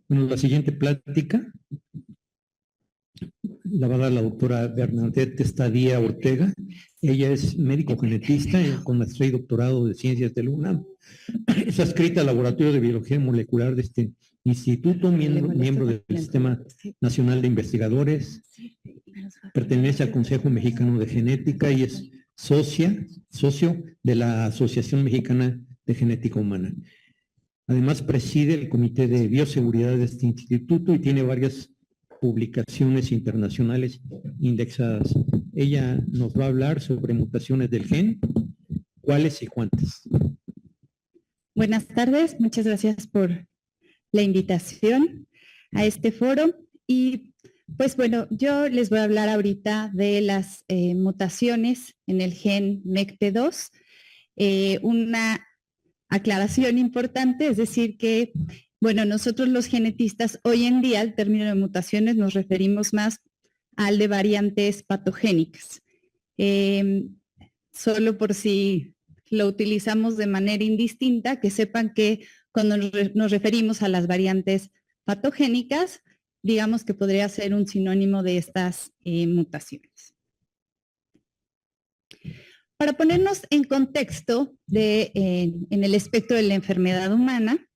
Bueno, la siguiente plática la va a dar la doctora Bernadette Estadía Ortega. Ella es médico genetista con maestría y doctorado de ciencias del UNAM. Es adscrita al Laboratorio de Biología Molecular de este instituto, miembro del Sistema Nacional de Investigadores, pertenece al Consejo Mexicano de Genética y es socio de la Asociación Mexicana de Genética Humana. Además, preside el Comité de Bioseguridad de este instituto y tiene varias publicaciones internacionales indexadas. Ella nos va a hablar sobre mutaciones del gen, cuáles y cuántas. Buenas tardes, muchas gracias por la invitación a este foro. Y pues bueno, yo les voy a hablar ahorita de las mutaciones en el gen MECP2. Una aclaración importante, es decir que, bueno, nosotros los genetistas hoy en día al término de mutaciones nos referimos más al de variantes patogénicas. Solo por si lo utilizamos de manera indistinta, que sepan que cuando nos referimos a las variantes patogénicas, digamos que podría ser un sinónimo de estas mutaciones. Para ponernos en contexto en el espectro de la enfermedad humana,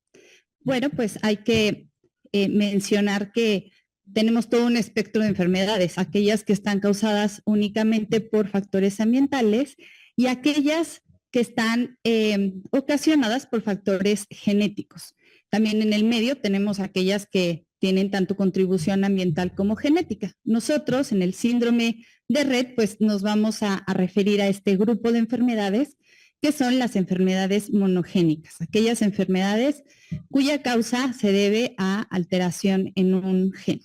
bueno, pues hay que mencionar que tenemos todo un espectro de enfermedades, aquellas que están causadas únicamente por factores ambientales y aquellas que están ocasionadas por factores genéticos. También en el medio tenemos aquellas que tienen tanto contribución ambiental como genética. Nosotros en el síndrome de Rett, pues nos vamos a referir a este grupo de enfermedades que son las enfermedades monogénicas, aquellas enfermedades cuya causa se debe a alteración en un gen.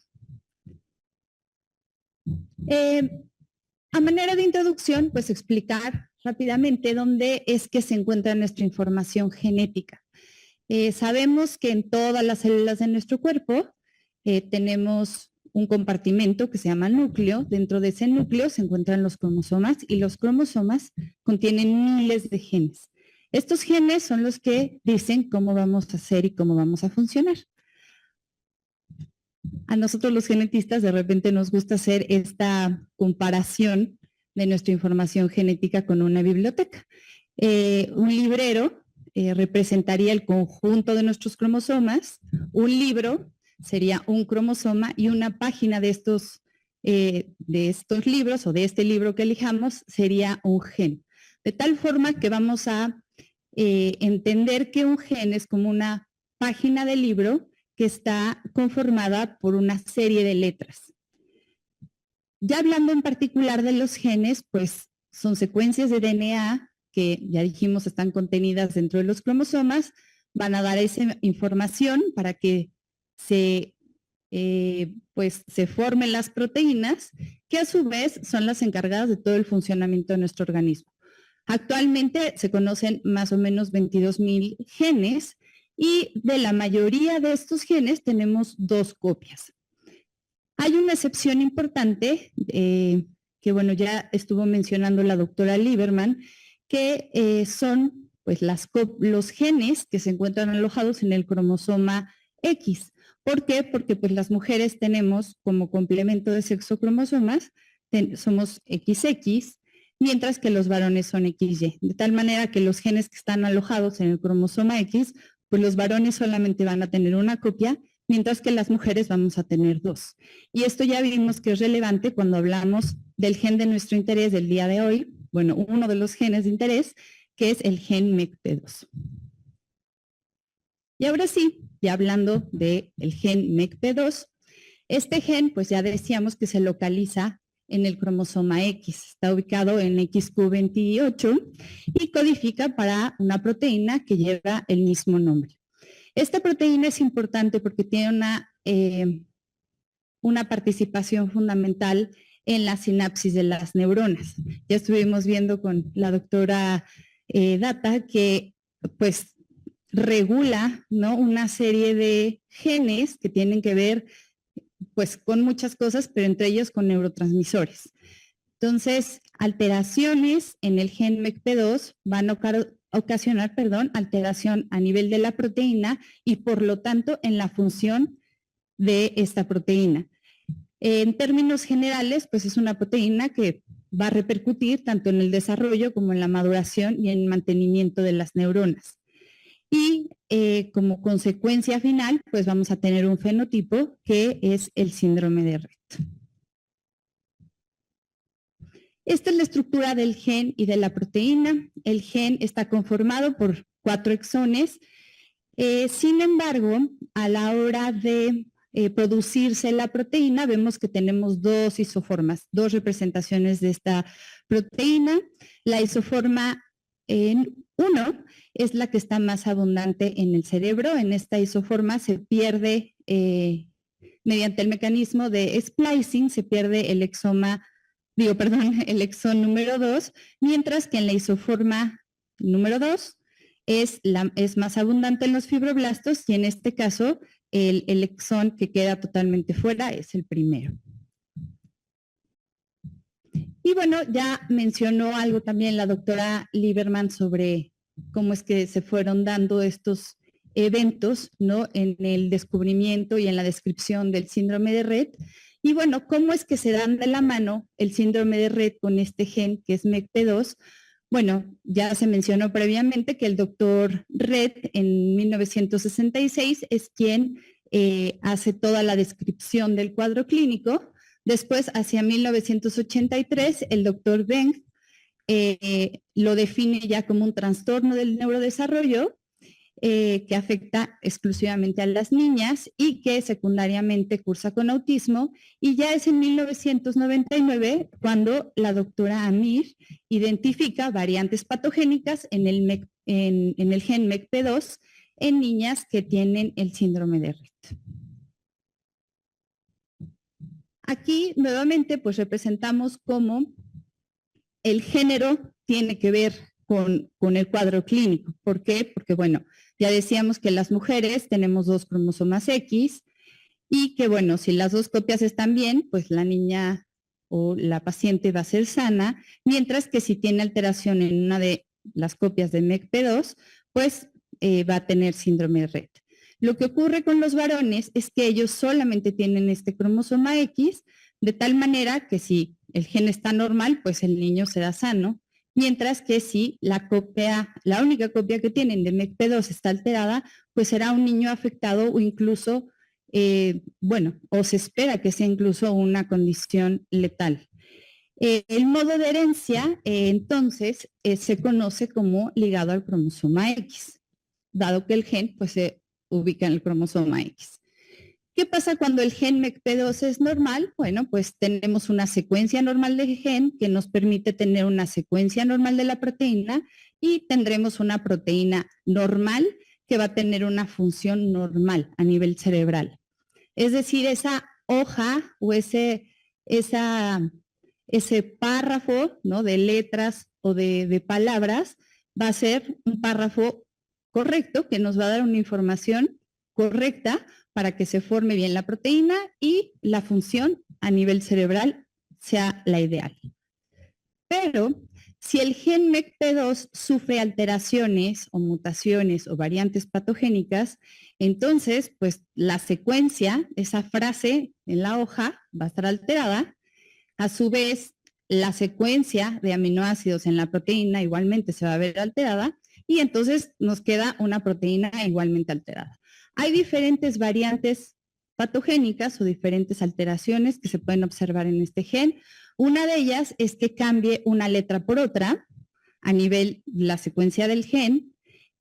A manera de introducción, pues explicar rápidamente dónde es que se encuentra nuestra información genética. Sabemos que en todas las células de nuestro cuerpo tenemos un compartimento que se llama núcleo. Dentro de ese núcleo se encuentran los cromosomas y los cromosomas contienen miles de genes. Estos genes son los que dicen cómo vamos a ser y cómo vamos a funcionar. A nosotros los genetistas de repente nos gusta hacer esta comparación de nuestra información genética con una biblioteca. Un librero representaría el conjunto de nuestros cromosomas, un libro sería un cromosoma y una página de estos libros o de este libro que elijamos sería un gen. De tal forma que vamos a entender que un gen es como una página del libro que está conformada por una serie de letras. Ya hablando en particular de los genes, pues son secuencias de DNA que ya dijimos están contenidas dentro de los cromosomas, van a dar esa información para que se formen las proteínas, que a su vez son las encargadas de todo el funcionamiento de nuestro organismo. Actualmente se conocen más o menos 22,000 genes y de la mayoría de estos genes tenemos 2 copias. Hay una excepción importante que bueno, ya estuvo mencionando la doctora Lieberman, que son pues los genes que se encuentran alojados en el cromosoma X. ¿Por qué? Porque pues las mujeres tenemos como complemento de sexo cromosomas, somos XX, mientras que los varones son XY. De tal manera que los genes que están alojados en el cromosoma X, pues los varones solamente van a tener una copia, mientras que las mujeres vamos a tener 2. Y esto ya vimos que es relevante cuando hablamos del gen de nuestro interés del día de hoy, bueno, uno de los genes de interés, que es el gen MECP2. Y ahora sí, ya hablando del gen MECP2, este gen, pues ya decíamos que se localiza en el cromosoma X, está ubicado en XQ28 y codifica para una proteína que lleva el mismo nombre. Esta proteína es importante porque tiene una participación fundamental en la sinapsis de las neuronas. Ya estuvimos viendo con la doctora Data que pues regula, ¿no?, una serie de genes que tienen que ver pues con muchas cosas, pero entre ellos con neurotransmisores. Entonces, alteraciones en el gen MECP2 van a ocasionar, alteración a nivel de la proteína y por lo tanto en la función de esta proteína. En términos generales, pues es una proteína que va a repercutir tanto en el desarrollo como en la maduración y en el mantenimiento de las neuronas. Y como consecuencia final, pues vamos a tener un fenotipo que es el síndrome de Rett. Esta es la estructura del gen y de la proteína. El gen está conformado por 4 exones. Sin embargo, a la hora de producirse la proteína, vemos que tenemos 2 isoformas, 2 representaciones de esta proteína. La isoforma en 1 es la que está más abundante en el cerebro. En esta isoforma se pierde, mediante el mecanismo de splicing, se pierde el el exón número 2, mientras que en la isoforma número 2 es más abundante en los fibroblastos y en este caso el exón que queda totalmente fuera es el primero. Y bueno, ya mencionó algo también la doctora Lieberman sobre cómo es que se fueron dando estos eventos, ¿no?, en el descubrimiento y en la descripción del síndrome de Rett. Y bueno, ¿cómo es que se dan de la mano el síndrome de Rett con este gen que es MECP2? Bueno, ya se mencionó previamente que el doctor Rett en 1966 es quien hace toda la descripción del cuadro clínico. Después, hacia 1983, el doctor Beng lo define ya como un trastorno del neurodesarrollo que afecta exclusivamente a las niñas y que secundariamente cursa con autismo, y ya es en 1999 cuando la doctora Amir identifica variantes patogénicas en el gen MECP2 en niñas que tienen el síndrome de Rett. Aquí nuevamente pues representamos cómo el género tiene que ver con el cuadro clínico. ¿Por qué? Porque bueno, ya decíamos que las mujeres tenemos 2 cromosomas X y que bueno, si las 2 copias están bien, pues la niña o la paciente va a ser sana, mientras que si tiene alteración en una de las copias de MECP2, pues va a tener síndrome de Rett. Lo que ocurre con los varones es que ellos solamente tienen este cromosoma X, de tal manera que si el gen está normal, pues el niño será sano, mientras que si la única copia que tienen de MECP2 está alterada, pues será un niño afectado o incluso, o se espera que sea incluso una condición letal. El modo de herencia, entonces, se conoce como ligado al cromosoma X, dado que el gen pues, se ubica en el cromosoma X. ¿Qué pasa cuando el gen MECP2 es normal? Bueno, pues tenemos una secuencia normal de gen que nos permite tener una secuencia normal de la proteína y tendremos una proteína normal que va a tener una función normal a nivel cerebral. Es decir, esa hoja o ese párrafo, ¿no?, de letras o de palabras va a ser un párrafo correcto que nos va a dar una información correcta para que se forme bien la proteína y la función a nivel cerebral sea la ideal. Pero si el gen MECP2 sufre alteraciones o mutaciones o variantes patogénicas, entonces pues la secuencia, esa frase en la hoja va a estar alterada. A su vez, la secuencia de aminoácidos en la proteína igualmente se va a ver alterada y entonces nos queda una proteína igualmente alterada. Hay diferentes variantes patogénicas o diferentes alteraciones que se pueden observar en este gen. Una de ellas es que cambie una letra por otra a nivel de la secuencia del gen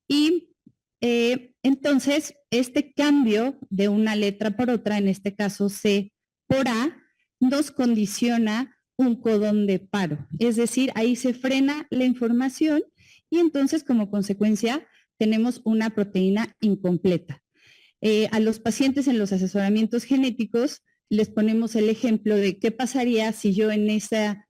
y entonces este cambio de una letra por otra, en este caso C por A, nos condiciona un codón de paro. Es decir, ahí se frena la información y entonces como consecuencia tenemos una proteína incompleta. A los pacientes en los asesoramientos genéticos les ponemos el ejemplo de qué pasaría si yo en esa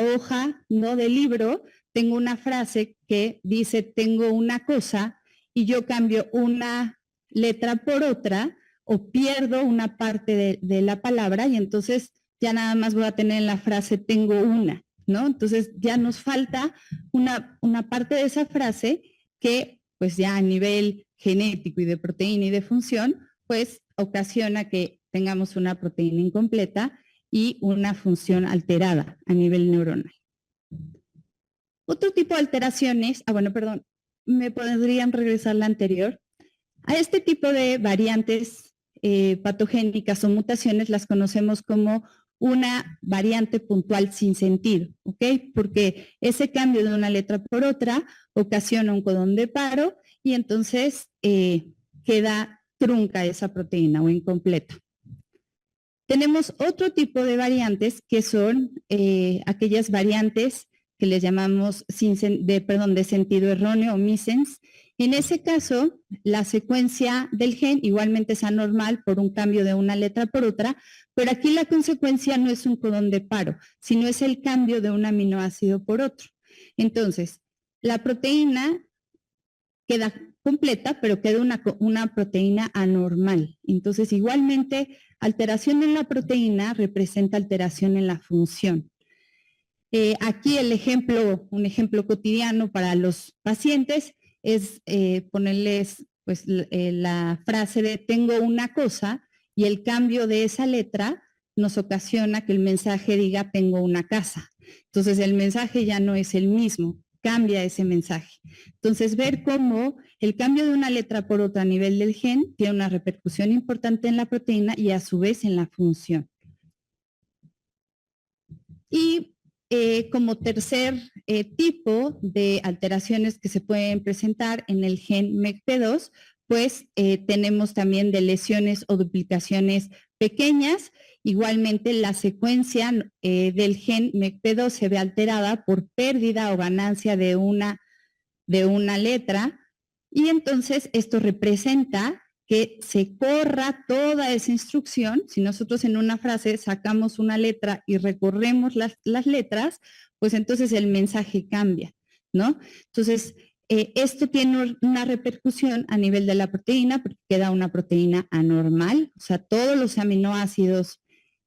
hoja, ¿no?, del libro tengo una frase que dice tengo una cosa y yo cambio una letra por otra o pierdo una parte de la palabra y entonces ya nada más voy a tener en la frase tengo una, ¿no? Entonces ya nos falta una parte de esa frase que pues ya a nivel genético y de proteína y de función, pues ocasiona que tengamos una proteína incompleta y una función alterada a nivel neuronal. Otro tipo de alteraciones, ¿me podrían regresar la anterior? A este tipo de variantes patogénicas o mutaciones las conocemos como una variante puntual sin sentido, ¿ok? Porque ese cambio de una letra por otra ocasiona un codón de paro y entonces queda trunca esa proteína o incompleta. Tenemos otro tipo de variantes que son aquellas variantes que les llamamos de sentido erróneo o missense. En ese caso, la secuencia del gen igualmente es anormal por un cambio de una letra por otra, pero aquí la consecuencia no es un codón de paro, sino es el cambio de un aminoácido por otro. Entonces, la proteína queda completa, pero queda una proteína anormal. Entonces, igualmente, alteración en la proteína representa alteración en la función. Aquí un ejemplo cotidiano para los pacientes es ponerles pues, la frase de tengo una cosa y el cambio de esa letra nos ocasiona que el mensaje diga tengo una casa. Entonces el mensaje ya no es el mismo, cambia ese mensaje. Entonces ver cómo el cambio de una letra por otra a nivel del gen tiene una repercusión importante en la proteína y a su vez en la función. Y como tercer tipo de alteraciones que se pueden presentar en el gen MECP2, pues tenemos también de lesiones o duplicaciones pequeñas. Igualmente la secuencia del gen MECP2 se ve alterada por pérdida o ganancia de una letra y entonces esto representa que se corra toda esa instrucción. Si nosotros en una frase sacamos una letra y recorremos las letras, pues entonces el mensaje cambia, ¿no? Entonces, esto tiene una repercusión a nivel de la proteína porque queda una proteína anormal, o sea, todos los aminoácidos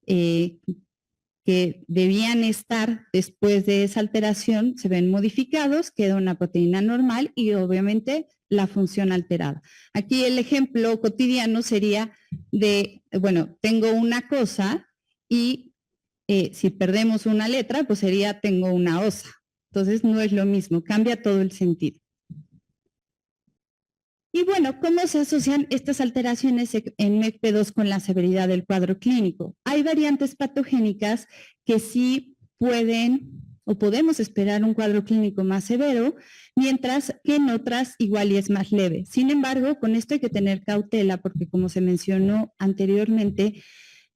que debían estar después de esa alteración se ven modificados, queda una proteína normal y obviamente la función alterada. Aquí el ejemplo cotidiano sería de, tengo una cosa y si perdemos una letra, pues sería tengo una osa. Entonces no es lo mismo, cambia todo el sentido. Y bueno, ¿cómo se asocian estas alteraciones en MECP2 con la severidad del cuadro clínico? Hay variantes patogénicas que sí pueden o podemos esperar un cuadro clínico más severo, mientras que en otras igual y es más leve. Sin embargo, con esto hay que tener cautela porque como se mencionó anteriormente,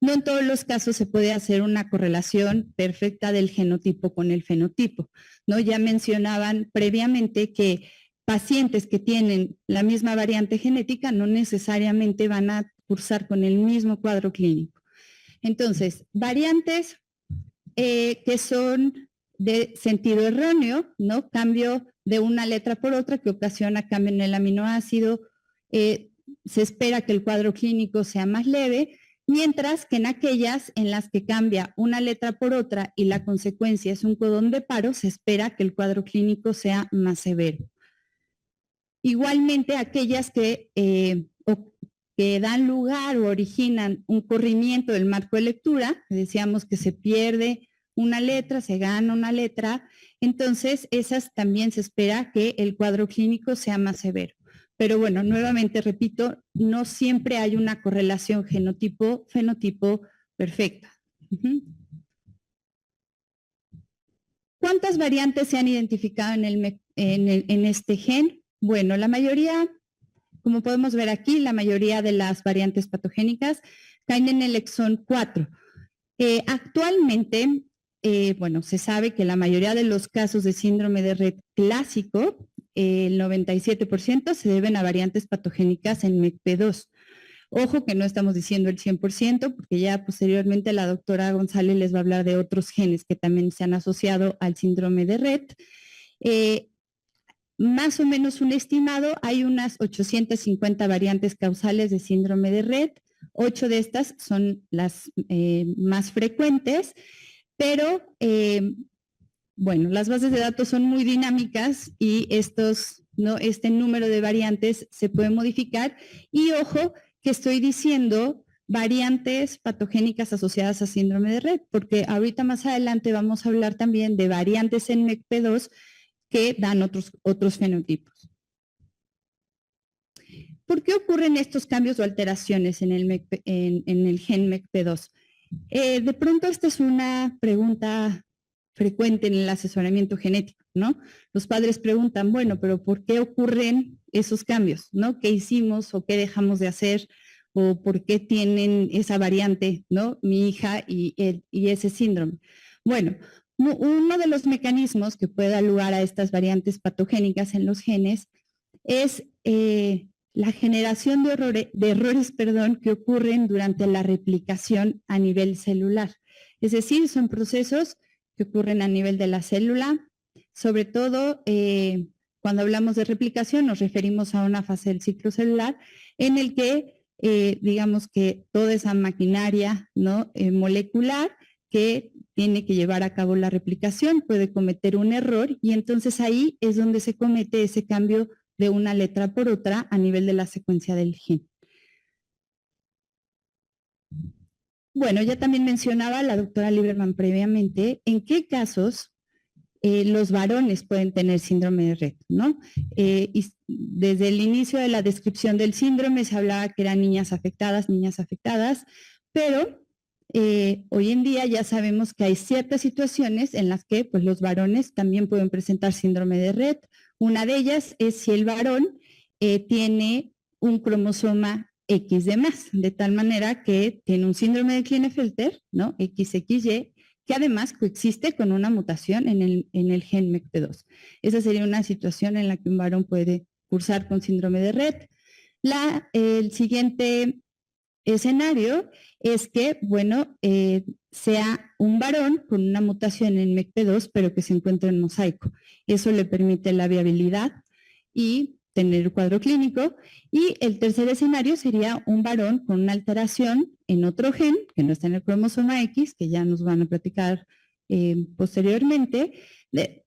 no en todos los casos se puede hacer una correlación perfecta del genotipo con el fenotipo, ¿no? Ya mencionaban previamente que pacientes que tienen la misma variante genética no necesariamente van a cursar con el mismo cuadro clínico. Entonces, variantes que son de sentido erróneo, ¿no? Cambio de una letra por otra que ocasiona cambio en el aminoácido. Se espera que el cuadro clínico sea más leve, mientras que en aquellas en las que cambia una letra por otra y la consecuencia es un codón de paro, se espera que el cuadro clínico sea más severo. Igualmente, aquellas que dan lugar o originan un corrimiento del marco de lectura, decíamos que se pierde una letra, se gana una letra, entonces esas también se espera que el cuadro clínico sea más severo. Pero bueno, nuevamente repito, no siempre hay una correlación genotipo-fenotipo perfecta. ¿Cuántas variantes se han identificado en este gen? Bueno, la mayoría, como podemos ver aquí, la mayoría de las variantes patogénicas caen en el exón 4. Actualmente, se sabe que la mayoría de los casos de síndrome de Rett clásico, el 97% se deben a variantes patogénicas en MECP2. Ojo que no estamos diciendo el 100%, porque ya posteriormente la doctora González les va a hablar de otros genes que también se han asociado al síndrome de Rett. Más o menos un estimado, hay unas 850 variantes causales de síndrome de Rett. 8 de estas son las más frecuentes, pero las bases de datos son muy dinámicas y este número de variantes se puede modificar. Y ojo que estoy diciendo variantes patogénicas asociadas a síndrome de Rett, porque ahorita más adelante vamos a hablar también de variantes en MECP2 que dan otros fenotipos. ¿Por qué ocurren estos cambios o alteraciones en el gen MECP2? De pronto esta es una pregunta frecuente en el asesoramiento genético, ¿no? Los padres preguntan, bueno, pero ¿por qué ocurren esos cambios, ¿no? ¿Qué hicimos o qué dejamos de hacer? ¿O por qué tienen esa variante, ¿no? Mi hija y ese síndrome. Bueno, uno de los mecanismos que puede dar lugar a estas variantes patogénicas en los genes es la generación de errores, que ocurren durante la replicación a nivel celular. Es decir, son procesos que ocurren a nivel de la célula, sobre todo cuando hablamos de replicación nos referimos a una fase del ciclo celular en el que digamos que toda esa maquinaria, ¿no? Molecular que tiene que llevar a cabo la replicación puede cometer un error y entonces ahí es donde se comete ese cambio de una letra por otra a nivel de la secuencia del gen. Bueno, ya también mencionaba la doctora Lieberman previamente en qué casos los varones pueden tener síndrome de Rett, ¿no? Y desde el inicio de la descripción del síndrome se hablaba que eran niñas afectadas, pero hoy en día ya sabemos que hay ciertas situaciones en las que pues, los varones también pueden presentar síndrome de Rett. Una de ellas es si el varón tiene un cromosoma X de más, de tal manera que tiene un síndrome de Klinefelter, ¿no? XXY, que además coexiste con una mutación en el gen MECP2. Esa sería una situación en la que un varón puede cursar con síndrome de Rett. El siguiente escenario es que, bueno, sea un varón con una mutación en MECP2, pero que se encuentre en mosaico. Eso le permite la viabilidad y tener el cuadro clínico. Y el tercer escenario sería un varón con una alteración en otro gen, que no está en el cromosoma X, que ya nos van a platicar posteriormente,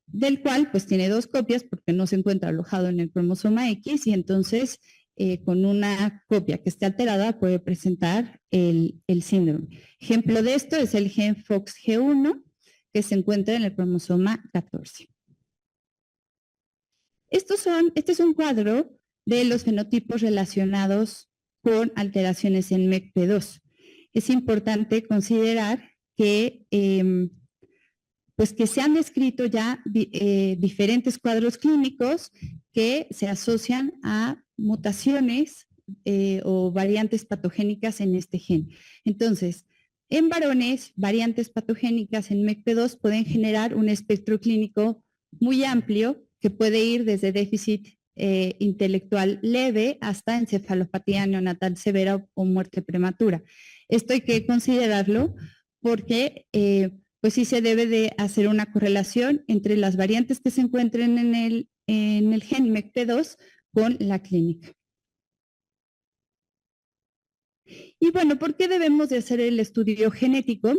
del cual pues tiene 2 copias porque no se encuentra alojado en el cromosoma X y entonces con una copia que esté alterada puede presentar el síndrome. Ejemplo de esto es el gen FOXG1 que se encuentra en el cromosoma 14. Este es un cuadro de los fenotipos relacionados con alteraciones en MECP2. Es importante considerar que, pues que se han descrito ya diferentes cuadros clínicos que se asocian a mutaciones o variantes patogénicas en este gen. Entonces, en varones, variantes patogénicas en MECP2 pueden generar un espectro clínico muy amplio que puede ir desde déficit intelectual leve hasta encefalopatía neonatal severa o muerte prematura. Esto hay que considerarlo porque pues sí se debe de hacer una correlación entre las variantes que se encuentren en el gen MECP2 con la clínica. Y bueno, ¿por qué debemos de hacer el estudio genético?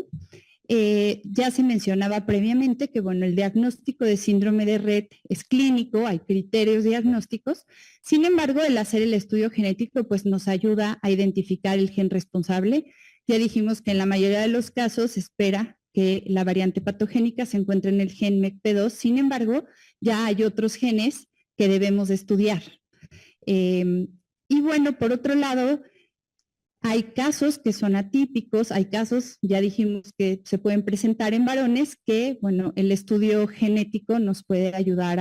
Ya se mencionaba previamente que, bueno, el diagnóstico de síndrome de Rett es clínico, hay criterios diagnósticos. Sin embargo, el hacer el estudio genético, pues nos ayuda a identificar el gen responsable. Ya dijimos que en la mayoría de los casos se espera que la variante patogénica se encuentre en el gen MECP2. Sin embargo, ya hay otros genes que debemos de estudiar. Y bueno, por otro lado, hay casos que son atípicos, hay casos, ya dijimos, que se pueden presentar en varones que, bueno, el estudio genético nos puede ayudar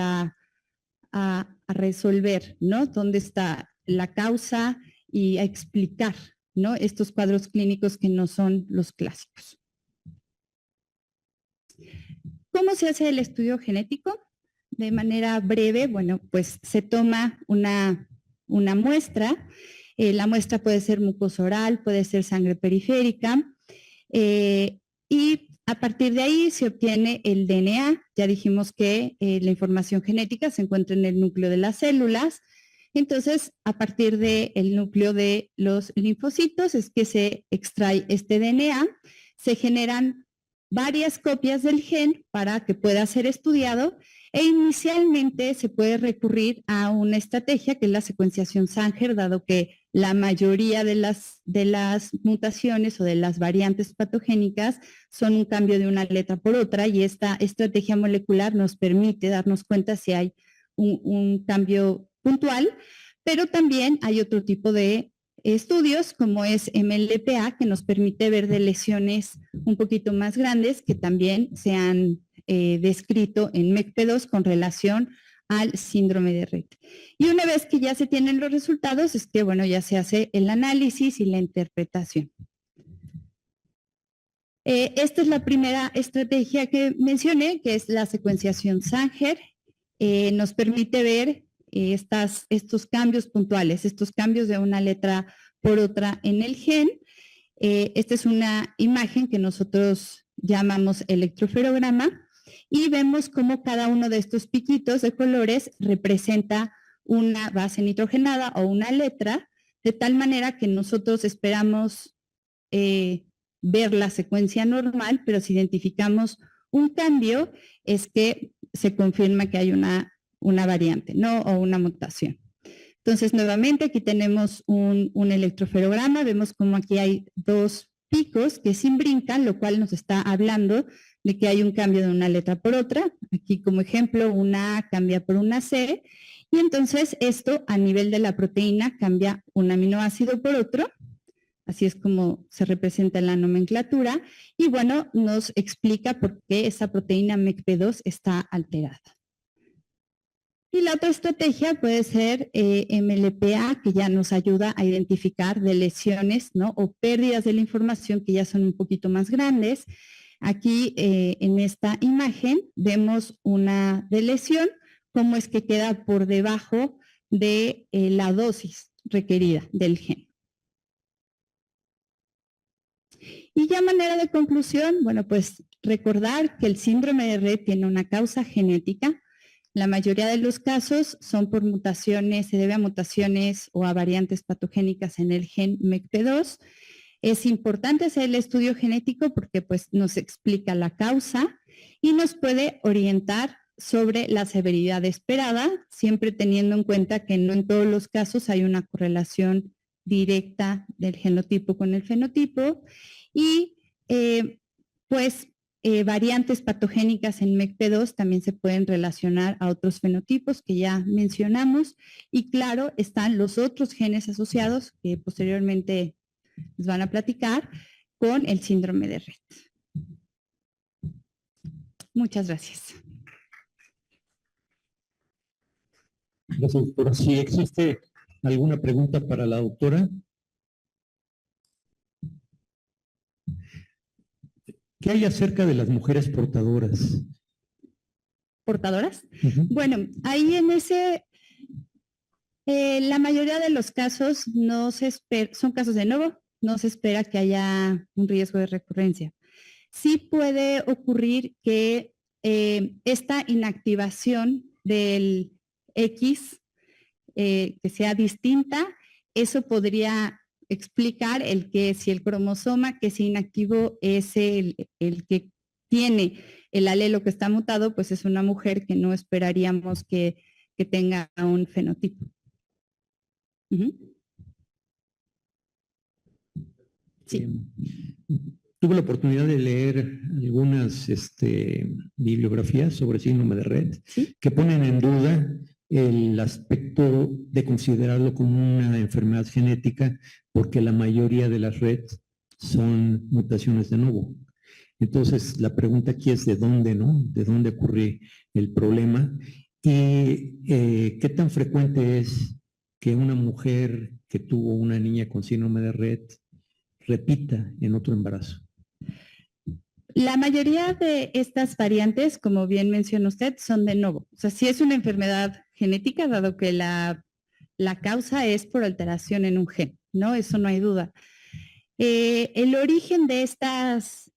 a resolver, ¿no? Dónde está la causa y a explicar, ¿no? Estos cuadros clínicos que no son los clásicos. ¿Cómo se hace el estudio genético? De manera breve, bueno, pues se toma una muestra. La muestra puede ser mucosa oral, puede ser sangre periférica y a partir de ahí se obtiene el DNA. Ya dijimos que la información genética se encuentra en el núcleo de las células. Entonces, a partir del núcleo de los linfocitos es que se extrae este DNA, se generan varias copias del gen para que pueda ser estudiado. E inicialmente se puede recurrir a una estrategia que es la secuenciación Sanger, dado que la mayoría de las mutaciones o de las variantes patogénicas son un cambio de una letra por otra, y esta estrategia molecular nos permite darnos cuenta si hay un cambio puntual, pero también hay otro tipo de estudios como es MLPA, que nos permite ver de lesiones un poquito más grandes que también se han descrito en MECP2 con relación al síndrome de Rett. Y una vez que ya se tienen los resultados, es que, bueno, ya se hace el análisis y la interpretación. Esta es la primera estrategia que mencioné, que es la secuenciación Sanger. Nos permite ver estos cambios puntuales, estos cambios de una letra por otra en el gen. Esta es una imagen que nosotros llamamos electroferograma, y vemos cómo cada uno de estos piquitos de colores representa una base nitrogenada o una letra, de tal manera que nosotros esperamos ver la secuencia normal, pero si identificamos un cambio, es que se confirma que hay una variante, ¿no? O una mutación. Entonces, nuevamente, aquí tenemos un electroferograma, vemos como aquí hay dos picos que se brincan, lo cual nos está hablando de que hay un cambio de una letra por otra. Aquí, como ejemplo, una A cambia por una C, y entonces esto a nivel de la proteína cambia un aminoácido por otro. Así es como se representa en la nomenclatura, y bueno, nos explica por qué esa proteína MECP2 está alterada. Y la otra estrategia puede ser MLPA, que ya nos ayuda a identificar de lesiones, ¿no? O pérdidas de la información que ya son un poquito más grandes. Aquí en esta imagen vemos una lesión, cómo es que queda por debajo de la dosis requerida del gen. Y ya a manera de conclusión, bueno, pues recordar que el síndrome de Rett tiene una causa genética. La mayoría de los casos son por mutaciones, se debe a mutaciones o a variantes patogénicas en el gen MECP2. Es importante hacer el estudio genético porque pues nos explica la causa y nos puede orientar sobre la severidad esperada, siempre teniendo en cuenta que no en todos los casos hay una correlación directa del genotipo con el fenotipo, y variantes patogénicas en MECP2 también se pueden relacionar a otros fenotipos que ya mencionamos, y claro, están los otros genes asociados que posteriormente les van a platicar con el síndrome de Rett. Muchas gracias. Gracias, doctora. Si existe alguna pregunta para la doctora. ¿Qué hay acerca de las mujeres portadoras? ¿Portadoras? Bueno, ahí en la mayoría de los casos no se espera, son casos de nuevo, no se espera que haya un riesgo de recurrencia. Sí puede ocurrir que esta inactivación del X que sea distinta, eso podría explicar el que si el cromosoma que se inactivó es el que tiene el alelo que está mutado, pues es una mujer que no esperaríamos que tenga un fenotipo. Sí. Tuve la oportunidad de leer algunas bibliografías sobre síndrome de Rett, ¿sí?, que ponen en duda el aspecto de considerarlo como una enfermedad genética, porque la mayoría de las Rett son mutaciones de nuevo. Entonces, la pregunta aquí es de dónde, ¿no? ¿De dónde ocurre el problema? Y qué tan frecuente es que una mujer que tuvo una niña con síndrome de Rett repita en otro embarazo. La mayoría de estas variantes, como bien menciona usted, son de novo. O sea, sí es una enfermedad genética, dado que la causa es por alteración en un gen, ¿no? Eso no hay duda. El origen de estas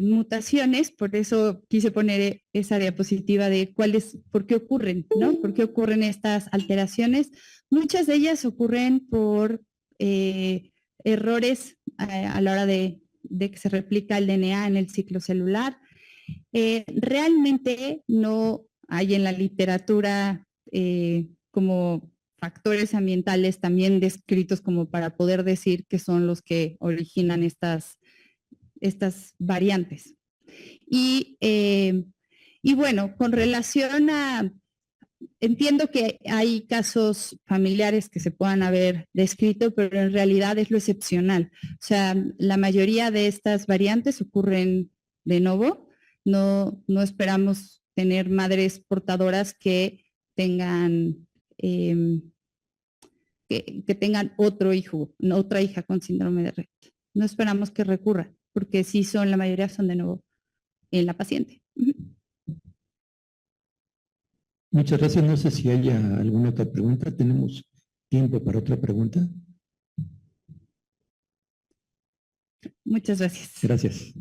mutaciones, por eso quise poner esa diapositiva de por qué ocurren, ¿no? ¿Por qué ocurren estas alteraciones? Muchas de ellas ocurren por errores a la hora de que se replica el DNA en el ciclo celular. Realmente no hay en la literatura como factores ambientales también descritos como para poder decir que son los que originan estas variantes. Y bueno, con relación a, entiendo que hay casos familiares que se puedan haber descrito, pero en realidad es lo excepcional. O sea, la mayoría de estas variantes ocurren de novo. No esperamos tener madres portadoras que tengan que tengan otro hijo, otra hija con síndrome de Rett. No esperamos que recurra, porque sí son, la mayoría son de nuevo en la paciente. Muchas gracias. No sé si haya alguna otra pregunta. ¿Tenemos tiempo para otra pregunta? Muchas gracias. Gracias.